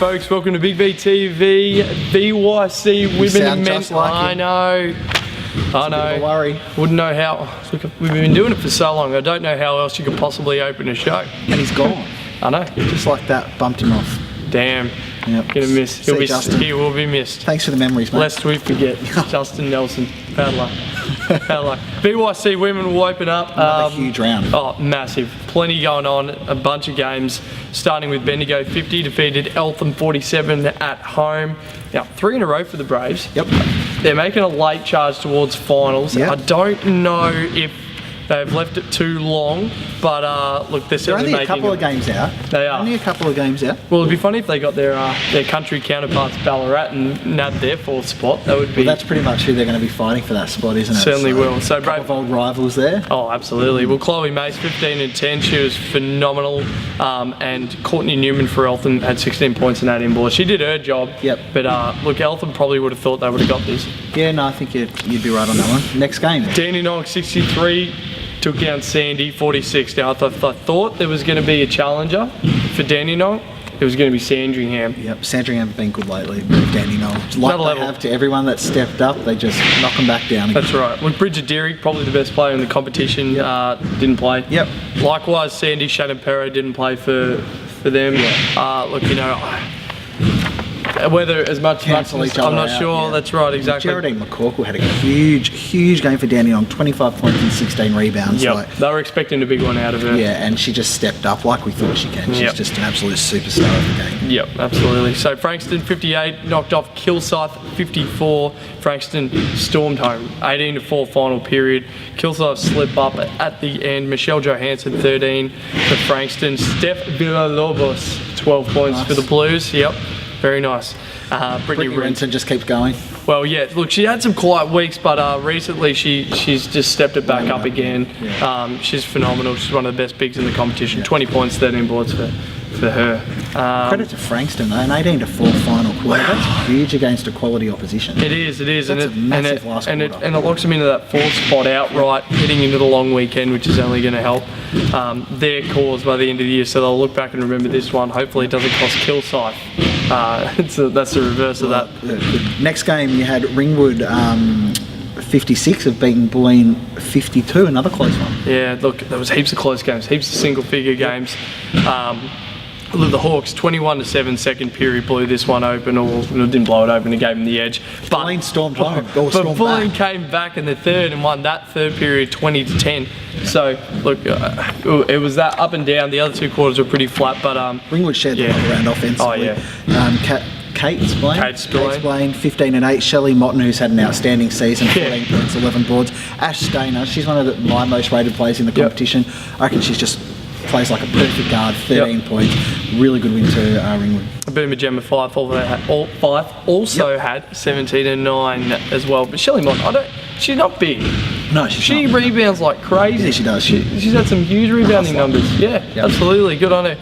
folks, welcome to Big V TV, BYC Women and Men. Like I know. Worry. Wouldn't know how. Look, we've been doing it for so long, I don't know how else you could possibly open a show. And he's gone. I know. Just like that, bumped him off. Damn. Yep. Gonna miss. He will be missed. Thanks for the memories, mate. Lest we forget Justin Nelson. Bad luck. Bad luck. BYC Women will open up. Another huge round. Oh, massive. Plenty going on. A bunch of games. Starting with Bendigo 50, defeated Eltham 47 at home. Now, 3 in a row for the Braves. Yep. They're making a late charge towards finals. Yep. I don't know if they've left it too long, but look, they're certainly only a couple of games out. They are. Only a couple of games out. Well, it'd be funny if they got their country counterparts Ballarat and nabbed their 4th spot. That would be. Well, that's pretty much who they're going to be fighting for that spot, isn't it? Certainly will. So a couple of old rivals there. Oh, absolutely. Well, Chloe Mace, 15 and 10. She was phenomenal. And Courtney Newman for Eltham had 16 points and 18 balls. She did her job. Yep. But look, Eltham probably would have thought they would have got this. Yeah, no, I think you'd be right on that one. Next game. Dandenong 63. Took down Sandy 46. Now I thought there was going to be a challenger for Dandenong. It was going to be Sandringham. Yep, Sandringham have been good lately. Dandenong, like they have to everyone that's stepped up, they just knock them back down again. That's right. Look, Bridget Deary, probably the best player in the competition, didn't play. Yep. Likewise, Sandy Shannon Perro didn't play for them. Yeah. Look, you know, whether as much Cancel each other I'm not out, sure. yeah. That's right, exactly. Geraldine McCorkle had a huge game for Dandenong, 25 points and 16 rebounds. Yep. Like, they were expecting a big one out of her. yeah, and she just stepped up like we thought she can. She's just an absolute superstar of the game. Yep, absolutely. So Frankston 58 knocked off Kilsyth 54. Frankston stormed home 18-4 final period. Kilsyth slip up at the end. Michelle Johansson 13 for Frankston. Steph Villalobos 12 points for the Blues. Yep. Very nice. Brittany Renton just keeps going. Well, yeah. Look, she had some quiet weeks, but recently she's just stepped it back up again. Yeah. She's phenomenal. She's one of the best bigs in the competition. 20 points, 13 boards for her. Credit to Frankston though, an 18-4 final quarter. Wow. That's huge against a quality opposition. It is. That's a massive last quarter. And it locks them into that 4th spot outright, heading into the long weekend, which is only going to help their cause by the end of the year. So they'll look back and remember this one. Hopefully it doesn't cost Kilsyth. That's the reverse of that. The next game you had Ringwood 56 have beaten Bulleen 52, another close one. Yeah, look, there was heaps of close games, heaps of single-figure games. The Hawks 21-7 second period blew this one open, or didn't blow it open, it gave them the edge. But Bulleen stormed home. But Bulleen came back in the third and won that third period 20-10. So look, it was that up and down. The other 2 quarters were pretty flat, but Ringwood shared the ball around offensively. Oh yeah. Kate Spillane, 15 and 8. Shelley Motton, who's had an outstanding season, 14 points, 11 boards. Ash Stainer, she's one of my most rated players in the competition. I reckon she's just plays like a perfect guard, 13 points. Really good win to Ringwood. Boomer Gemma Fife also had 17 and 9 as well. But Shelley Motton, she's not big. No, she rebounds like crazy. Yeah, she does. She's had some huge rebounding numbers. Yeah, absolutely. Good on her.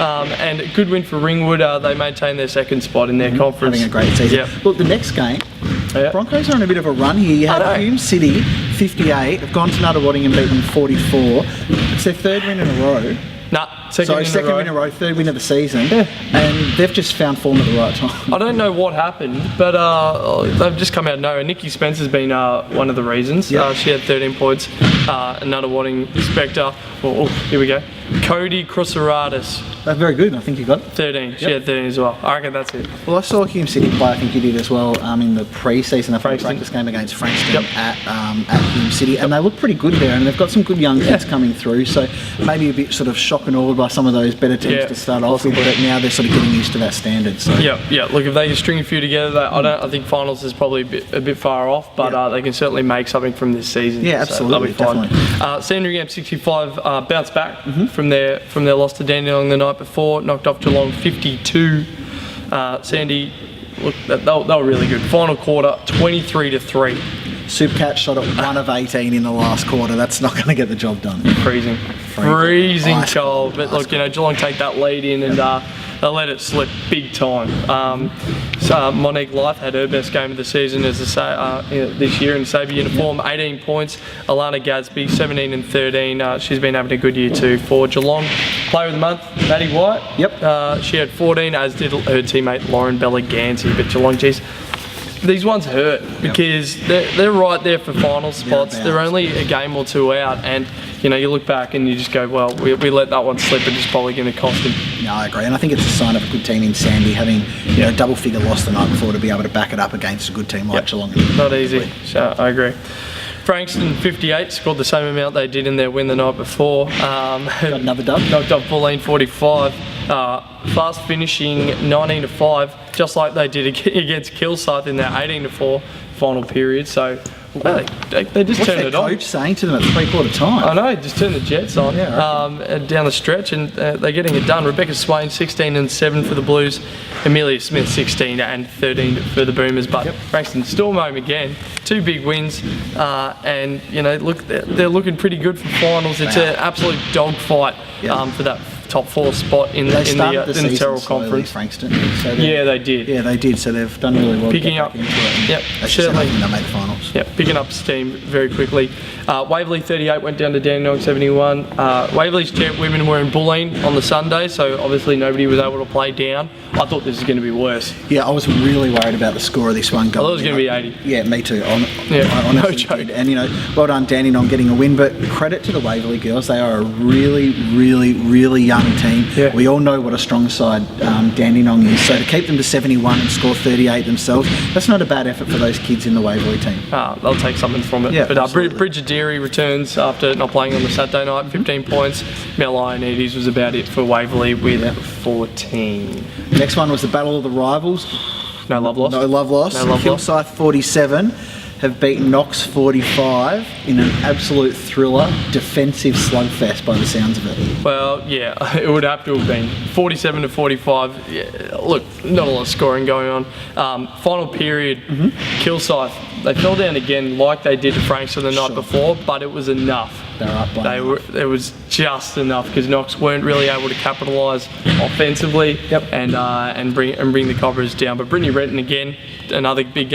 And a good win for Ringwood. They maintain their 2nd spot in their conference. Having a great season. Yep. Look, the next game, Broncos are on a bit of a run here. You have Hume City 58, have gone to Nuttawading and beaten 44. It's their 3rd win in a row. Second win in a row, 3rd win of the season, and they've just found form at the right time. I don't know what happened, but they've just come out of nowhere. Nikki Spencer's been one of the reasons. Yep. She had 13 points. Nuttawading Spectre. Here we go. Cody Crosseradis. That's very good. I think you got it. 13. She had 13 as well. I reckon that's it. Well, I saw Hume City play. I think you did as well in the pre-season. The practice game against Frankston at Hume City, and they look pretty good there. And they've got some good young kids coming through. So maybe a bit sort of shock and awed by some of those better teams to start off with, but now they're sort of getting used to that standard. So yeah. Look, if they can string a few together, I think finals is probably a bit far off, but they can certainly make something from this season. Yeah, absolutely, so they'll be fine. Sandringham 65 bounced back from their loss to Dandenong the night before, knocked off Geelong 52. Sandy, look, they were really good. Final quarter 23-3. Supercat shot at 1 of 18 in the last quarter. That's not going to get the job done. Freezing cold. But look, Geelong take that lead in, and they let it slip big time. So Monique Life had her best game of the season as this year in Sabre uniform, 18 points. Alana Gadsby, 17 and 13. She's been having a good year too. For Geelong, Player of the Month, Maddie White. Yep. She had 14, as did her teammate Lauren Bella-Gansey. But Geelong, geez, these ones hurt because they're right there for final spots. They're only a game or two out, and you know, you look back and you just go, well, we let that one slip, and it's probably going to cost them. No, I agree, and I think it's a sign of a good team in Sandy having a double-figure loss the night before to be able to back it up against a good team like Geelong. Not easy. So I agree. Frankston 58 scored the same amount they did in their win the night before. Got another dub. Knocked off Bulleen 45. Fast finishing 19-5, just like they did against Kilsyth in their 18-4 final period. So well, they just turned it on. What's their coach saying to them at three-quarter time? I know, just turn the Jets on down the stretch, and they're getting it done. Rebecca Swain 16 and 7 for the Blues. Amelia Smith 16 and 13 for the Boomers. But Frankston Storm home again, 2 big wins, and you know, look, they're looking pretty good for finals. It's an absolute dogfight for that top 4 spot in the Terrell Conference. Frankston. So they did. Yeah, they did. So they've done really well. Picking up. Certainly. They made the finals. Picking up steam very quickly. Waverley 38 went down to Dandenong 71. Waverley's champ women were in Bulleen on the Sunday, so obviously nobody was able to play down. I thought this was going to be worse. Yeah, I was really worried about the score of this one. I thought it was going to be 80. Yeah, me too. I honestly no joke. did. And you know, well done Dandenong getting a win, but credit to the Waverley girls. They are a really, really, really young team. Yeah. We all know what a strong side Dandenong is. So to keep them to 71 and score 38 themselves, that's not a bad effort for those kids in the Waverley team. They'll take something from it. Yeah, but Bridget Deary returns after not playing on the Saturday night, 15 points. Mel Ionides was about it for Waverley with 14. Next one was the Battle of the Rivals. No love lost. No love lost. Kilsyth 47 have beaten Knox 45 in an absolute thriller, defensive slugfest by the sounds of it. Well, yeah, it would have to have been 47 to 45. Yeah, look, not a lot of scoring going on. Final period, Kilsyth, they fell down again like they did to Frankston the night before, but it was enough. They're up by It was just enough because Knox weren't really able to capitalise offensively and bring the Cobras down. But Brittany Renton again, another big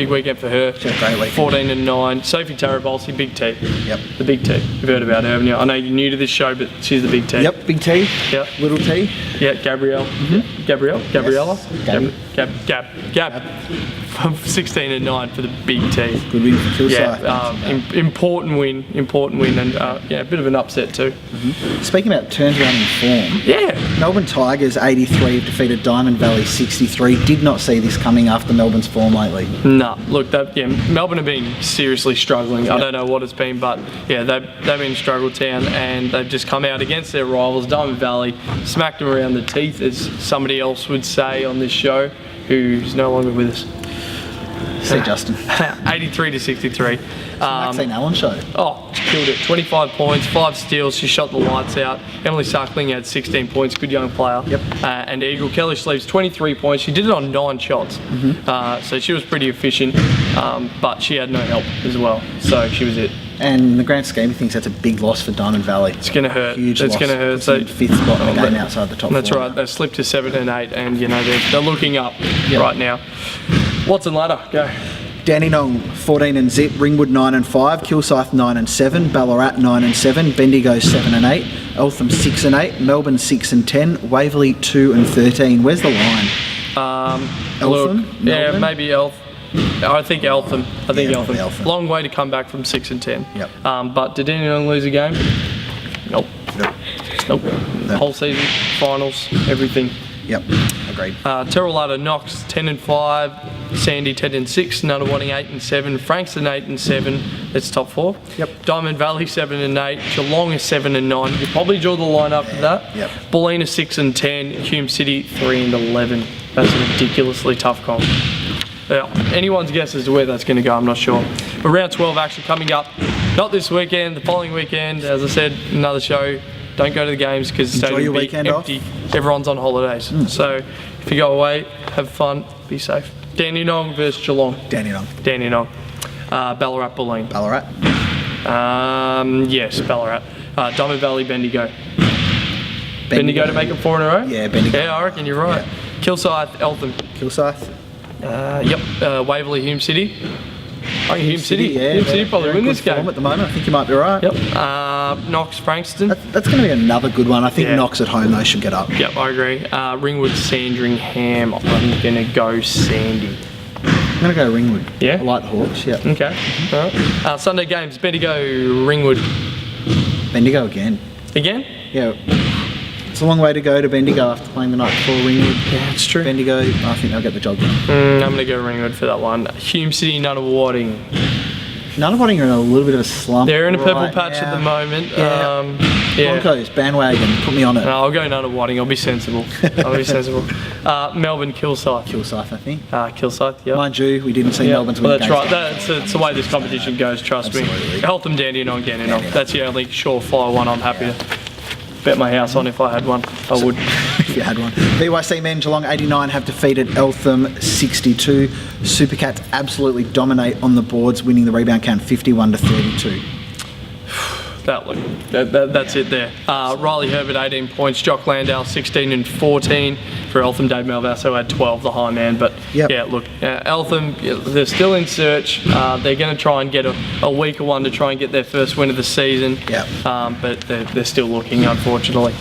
weekend for her. She had a great weekend. 14 and 9. Sophie Tarabolsi, Big T. Yep. The Big T. You've heard about her, haven't you? I know you're new to this show, but she's the Big T. Yep, Big T. Yep. Little T. Yeah, Gabrielle. Gabriella. Yes. Gab. From 16 and 9 for the Big T. Good win for Kilsyth. Important win, and a bit of an upset too. Speaking about turns around in form, Melbourne Tigers 83 have defeated Diamond Valley 63. Did not see this coming after Melbourne's form lately. No, look, Melbourne have been seriously struggling. I don't know what it's been, but they've been in struggle town, and they've just come out against their rivals, Diamond Valley, smacked them around the teeth, as somebody else would say on this show, who's no longer with us. See Justin. 83 to 63. Maxine Allen show. Oh, she killed it. 25 points, 5 steals. She shot the lights out. Emily Suckling had 16 points. Good young player. Yep. And Eagle Kelly Sleeves 23 points. She did it on 9 shots. So she was pretty efficient, but she had no help as well. So she was it. And in the grand scheme of things, that's a big loss for Diamond Valley. It's going to hurt. Huge it's loss. going to hurt. So 5th spot in the game outside the top 4. That's right. They slipped to 7 and 8, and they're looking up right now. Watson ladder, go. Dandenong 14 and zip, Ringwood 9 and 5, Kilsyth 9 and 7, Ballarat 9 and 7, Bendigo 7 and 8, Eltham 6 and 8, Melbourne 6 and 10, Waverley 2 and 13. Where's the line? Eltham? Yeah, maybe Eltham. I think Eltham. Eltham. Long way to come back from 6 and 10. Yep. But did Dandenong lose a game? Nope. Whole season, finals, everything. Yep, agreed. Terrellada Knox 10 and 5, Sandy 10 and 6, Nunawading 8 and 7, Frankston 8 and 7. That's top 4. Yep. Diamond Valley 7 and 8, Geelong is 7 and 9. You probably draw the line after that. Yep. Bulleen 6 and 10, Hume City 3 and 11. That's a ridiculously tough comp. Anyone's guess as to where that's going to go, I'm not sure. But round 12 actually coming up, not this weekend, the following weekend. As I said, another show. Don't go to the games because the stadium will be empty. Everyone's on holidays. So if you go away, have fun, be safe. Dandenong versus Geelong. Dandenong. Ballarat, Bulleen. Ballarat? Yes, Ballarat. Diamond Valley, Bendigo. Bendigo to make it 4 in a row? Yeah, Bendigo. Yeah, I reckon you're right. Kilsyth, Eltham. Kilsyth. Yep. Waverley, Hume City. Oh, Hume City. Yeah. Hume City probably They're in win good this game. form at the moment. I think you might be right. Yep. Knox, Frankston. That's going to be another good one. I think Knox at home, they should get up. Yep, I agree. Ringwood, Sandringham. I'm going to go Sandy. I'm going to go Ringwood. Yeah? I like the Hawks, yeah. Okay. All right. Sunday games, Bendigo, Ringwood. Bendigo again. Again? Yeah. It's a long way to go to Bendigo after playing the night before Ringwood. Yeah, it's true. Bendigo, I think they'll get the job done. I'm going to go Ringwood for that one. Hume City, Nunawading. Nunawading are in a little bit of a slump. They're in a purple right patch now. at the moment. Yeah. Broncos, bandwagon, put me on it. No, I'll go Nunawading. I'll be sensible. Melbourne, Kilsyth. Kilsyth, I think. Kilsyth, yeah. Mind you, we didn't see Melbourne's win Well, that's against right. That's the way this competition goes, trust Absolutely. me. Eltham, Dandenong. That's the only surefire one I'm happy to bet my house on. If I had one, I would. If you had one. BYC men, Geelong 89 have defeated Eltham 62. Supercats absolutely dominate on the boards, winning the rebound count 51-32. That's it there. Riley Herbert 18 points, Jock Landau 16 and 14 for Eltham. Dave Malvasso had 12, the high man. But yeah, look, Eltham, they're still in search. They're going to try and get a weaker one to try and get their first win of the season. But they're still looking, unfortunately.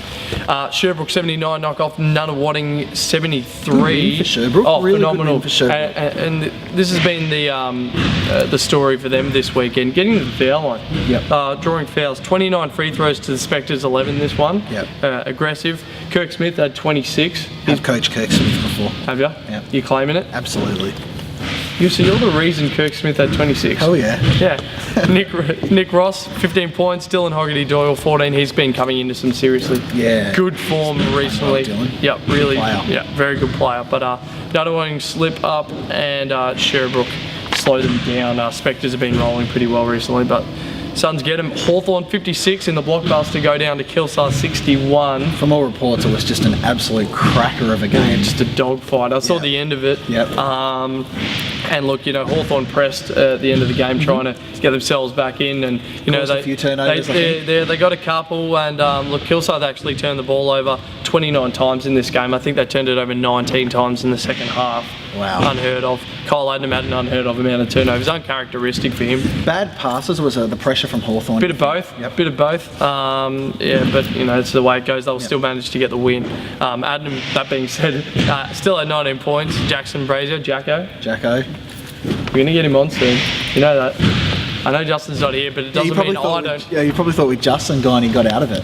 Sherbrooke 79 knock off Nunawading 73. Good win for Sherbrooke. Oh, really phenomenal! Good win for Sherbrooke. And this has been the story for them this weekend. Getting to the foul line. Drawing fouls. 29 free throws to the Spectres 11. This one. Aggressive. Kirk Smith had 26. I've coached Kirk Smith before. Have you? Yeah. You claiming it? Absolutely. You see, you're the reason Kirk Smith had 26. Oh yeah. Yeah. Nick Ross, 15 points. Dylan Hoggerty Doyle, 14. He's been coming into some seriously good form recently. Yep, really. Yeah, very good player. But Nunawading slip up and Sherbrooke slow them down. Spectres have been rolling pretty well recently, but Suns get him. Hawthorn 56 in the blockbuster, go down to Kilsyth 61. From all reports, it was just an absolute cracker of a game. Just a dogfight. I saw the end of it. And look, Hawthorn pressed at the end of the game, trying to get themselves back in, and a few turnovers. They got a couple, and look, Kilsyth actually turned the ball over 29 times in this game. I think they turned it over 19 times in the second half. Wow. Unheard of. Kyle Adnam had an unheard of amount of turnovers. Uncharacteristic for him. Bad passes, or was the pressure from Hawthorn? Bit of both. Bit of both. But it's the way it goes. They'll still manage to get the win. Adnam, that being said, still at 19 points. Jackson Brazier, Jacko. We're going to get him on soon. You know that. I know Justin's not here, but it doesn't mean I don't. Yeah, you probably thought with Justin gone, he got out of it.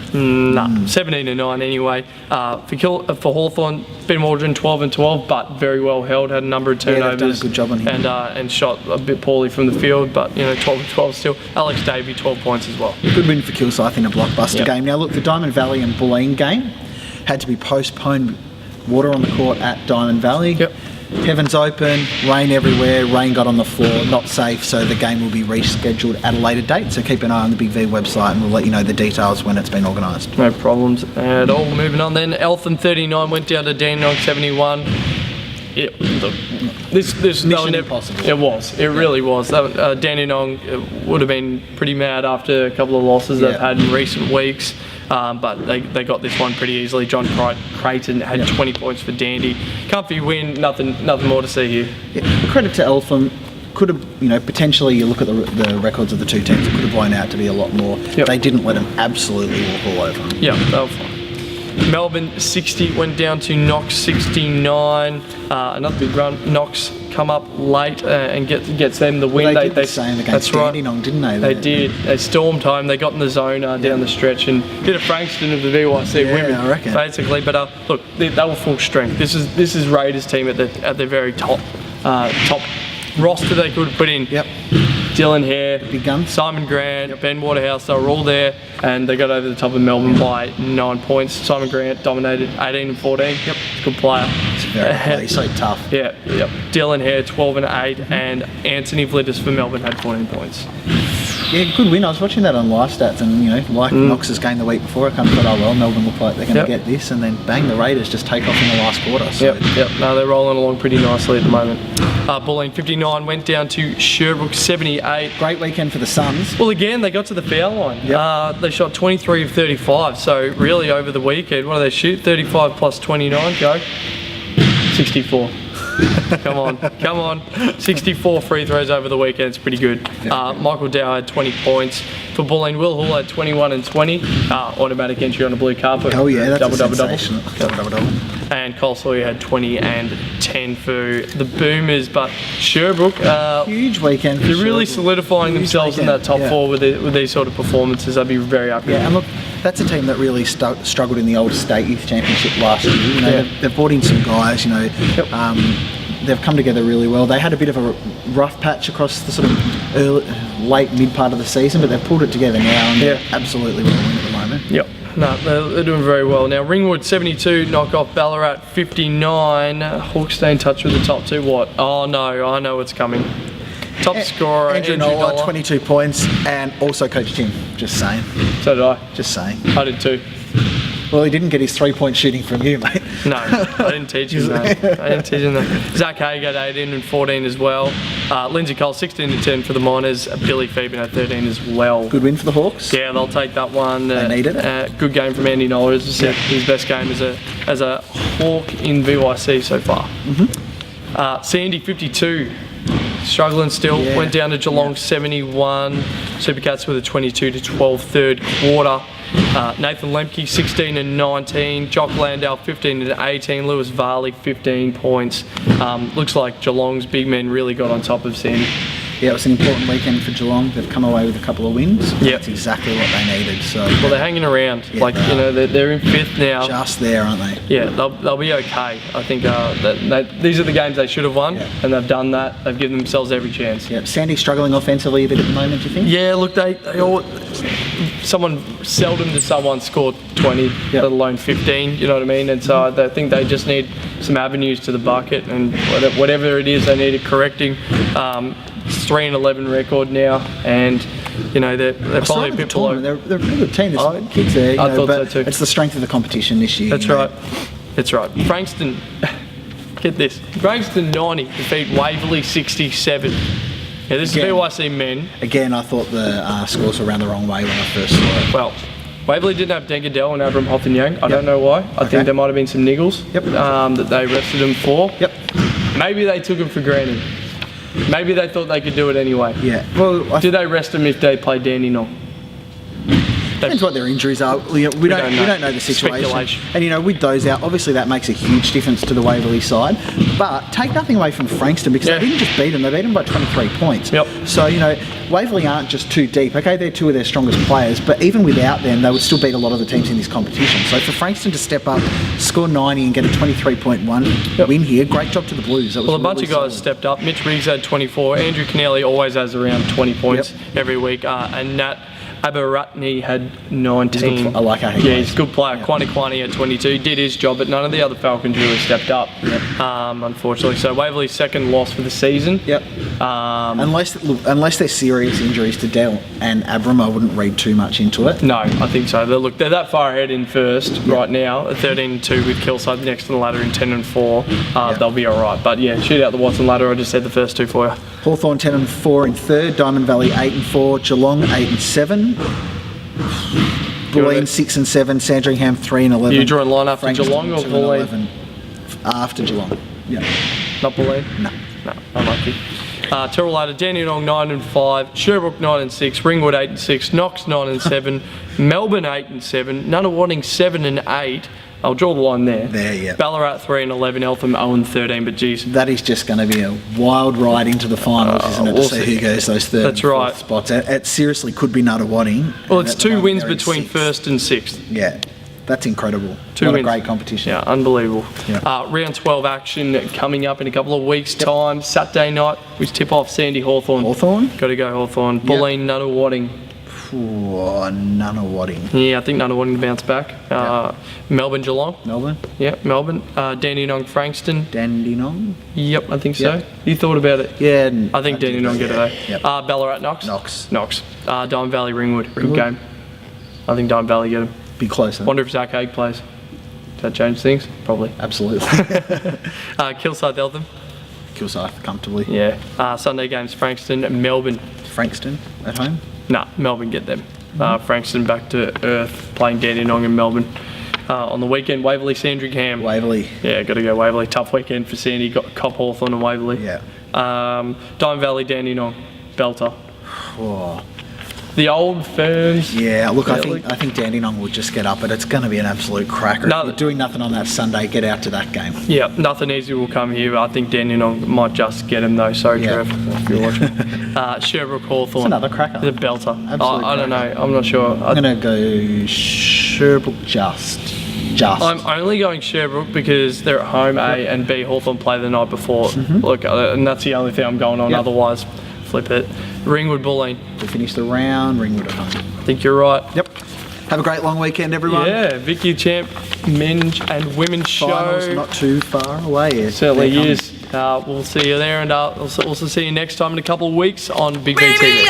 17 and 9 anyway. For Hawthorn, Ben Waldron 12 and 12, but very well held. Had a number of turnovers. They've done a good job on him. And shot a bit poorly from the field, but 12 and 12 still. Alex Davey 12 points as well. Good win for Kilsyth in a blockbuster game. Now look, the Diamond Valley and Bulleen game had to be postponed. Water on the court at Diamond Valley. Heavens open, rain everywhere, rain got on the floor, not safe, so the game will be rescheduled at a later date. So keep an eye on the Big V website and we'll let you know the details when it's been organised. No problems at all. Moving on then, Eltham 39 went down to Dandenong 71. This Mission impossible. It was. It really was. Dandenong would have been pretty mad after a couple of losses they've had in recent weeks. But they got this one pretty easily. John Creighton had 20 points for Dandy. Comfy win, nothing more to see here. Credit to Eltham. Could have, potentially you look at the records of the two teams, it could have blown out to be a lot more. They didn't let them absolutely walk all over them. Yeah, they were fine. Melbourne 60 went down to Knox 69. Another big run. Knox come up late and gets them the win. Well, they did the same against Dandenong, didn't they? They did. They stormed home. They got in the zone down the stretch and did a Frankston of the VYC women, I reckon. basically. But look, they were full strength. This is Raiders team at their very top roster they could have put in. Dylan Hare, big gun, Simon Grant, Ben Waterhouse, they were all there, and they got over the top of Melbourne by 9 points. Simon Grant dominated 18 and 14. Good player. It's very he's so tough. Dylan Hare 12 and 8, and Anthony Vlitis for Melbourne had 14 points. Yeah, good win. I was watching that on live stats, and like Knox's game the week before, I kind of thought, oh well, Melbourne look like they're going to get this, and then bang, the Raiders just take off in the last quarter. So. Yep. No, they're rolling along pretty nicely at the moment. Bulleen 59 went down to Sherbrooke 78. Great weekend for the Suns. Well, again, they got to the foul line. Yep. They shot 23 of 35, so really over the weekend, what do they shoot? 35 plus 29, go. 64. Come on. 64 free throws over the weekend. It's pretty good. Michael Dow had 20 points. For Bulleen, Will Hall had 21 and 20. Automatic entry on the blue carpet. Oh yeah, that's double. And Cole Sawyer had 20 and 10 for the Boomers. But Sherbrooke, huge weekend. They're really solidifying themselves in that top four with these sort of performances. I'd be very happy. Yeah, and look, that's a team that really struggled in the old state youth championship last year. They've brought in some guys. They've come together really well. They had a bit of a rough patch across the sort of late mid part of the season, but they've pulled it together now, and they're absolutely rolling at the moment. Yep. No, they're doing very well. Now, Ringwood 72, knock off Ballarat 59. Hawks stay in touch with the top two. What? Oh no, I know what's coming. Top scorer, Andrew Nola, 22 points, and also Coach Tim. Just saying. So did I. Just saying. I did too. Well, he didn't get his 3-point shooting from you, mate. No, I didn't teach him that. Zach Haig had 18 and 14 as well. Lindsay Cole 16 and 10 for the Miners. Billy Phoeben had 13 as well. Good win for the Hawks. Yeah, they'll take that one. They needed it. Good game from Andy Nola. As I said, his best game as a Hawk in VYC so far. Sandy 52. Struggling still, went down to Geelong 71. Supercats with a 22 to 12 third quarter. Nathan Lemke 16 and 19. Jock Landau 15 and 18. Lewis Varley 15 points. Looks like Geelong's big men really got on top of Sandy. Yeah, it was an important weekend for Geelong. They've come away with a couple of wins. Yeah, that's exactly what they needed. So well, they're hanging around. They're in fifth now. Just there, aren't they? Yeah, they'll be okay. I think these are the games they should have won, and they've done that. They've given themselves every chance. Yeah, Sandy's struggling offensively a bit at the moment. Do you think? Yeah, look, someone scored 20, let alone 15. You know what I mean? And so I think they just need some avenues to the bucket, and whatever it is, they need it correcting. 3-11 record now, and they're probably a bit below. They're a pretty good team. There's kids there. I thought so too. It's the strength of the competition this year. That's right. Frankston, get this. Frankston 90 defeat Waverley 67. Yeah, this is VYC men. Again, I thought the scores were around the wrong way when I first saw it. Well, Waverley didn't have Dengadell and Abram Hoffenyoung. I don't know why. I think there might have been some niggles that they rested him for. Maybe they took him for granted. Maybe they thought they could do it anyway. Yeah. Well, did they rest them if they played Danny Knoll? Depends what their injuries are. We don't know the situation. Speculation. And with those out, obviously that makes a huge difference to the Waverley side. But take nothing away from Frankston, because they didn't just beat them; they beat them by 23 points. So Waverley aren't just too deep. Okay, they're two of their strongest players, but even without them, they would still beat a lot of the teams in this competition. So for Frankston to step up, score 90, and get a 23.1 win here, great job to the Blues. That was a bunch of guys stepped up. Mitch Riggs had 24. Andrew Kennelly always has around 20 points every week, and Nat Abaratney had 19. I like how he plays. He's a good player. Kwani had 22. He did his job, but none of the other Falcons really stepped up, unfortunately. So Waverley's second loss for the season. Unless there's serious injuries to Dell and Abram, I wouldn't read too much into it. No, I think so. They're that far ahead in first right now, 13-2 with Kilsyth next to the ladder in 10-4. They'll be all right. But shoot out the Watson ladder. I just said the first two for you. Hawthorn 10-4 in third. Diamond Valley 8-4. Geelong 8-7. Bulleen 6-7. Sandringham 3-11. You drawing line after Geelong or Bulleen? After Geelong. Yeah. Not Bulleen? No. Unlucky. Terrellada, Dandenong 9-5, Sherbrooke 9-6, Ringwood 8-6, Knox 9-7, Melbourne 8-7, Nunawading 7-8. I'll draw the line there. Ballarat 3-11, Eltham 0-13. But geez, that is just going to be a wild ride into the finals, isn't it? To see who goes those third and fourth spots. It seriously could be Nunawading. Well, it's 2 wins between first and sixth. Yeah. That's incredible. What a great competition. Yeah, unbelievable. Round 12 action coming up in a couple of weeks' time. Saturday night, we tip off Sandy Hawthorn. Hawthorn? Got to go Hawthorn. Bulleen, Nunawading. Nunawading. Yeah, I think Nunawading to bounce back. Melbourne, Geelong. Melbourne. Yeah, Melbourne. Dandenong, Frankston. Dandenong. Yep, I think so. Yep. You thought about it? Yeah. I think Dandenong get it though. Yep. Ballarat, Knox. Knox. Diamond Valley, Ringwood. Good Ringwood. game. I think Diamond Valley get them. Be closer. Wonder if Zach Haig plays. Does that change things? Probably. Absolutely. Kilsyth, Eltham. Kilsyth comfortably. Yeah. Sunday games, Frankston and Melbourne. Frankston at home. Nah, Melbourne get them. Frankston back to earth, playing Dandenong in Melbourne. On the weekend, Waverley, Sandringham. Waverley. Yeah, got to go Waverley. Tough weekend for Sandy. Got Cop Hawthorn and Waverley. Yeah. Diamond Valley, Dandenong, Belter. Oh. The old firms. Yeah, look, I think Dandenong will just get up, but it's going to be an absolute cracker. If you're doing nothing on that Sunday, get out to that game. Yeah, nothing easy will come here. I think Dandenong might just get him though. Sorry, Trev, if you're watching. Sherbrooke, Hawthorn. It's another cracker. The Belter. Absolute I don't know. I'm not sure. I'm going to go Sherbrooke just. I'm only going Sherbrooke because they're at home, A, and B, Hawthorn play the night before. Look, and that's the only thing I'm going on. Otherwise, flip it. Ringwood, Bulleen. To finish the round, Ringwood at home. I think you're right. Yep. Have a great long weekend, everyone. Yeah, Vicky Champ men's and women's Finals show. not too far away. Certainly is. We'll see you there, and we'll also see you next time in a couple of weeks on Big B TV.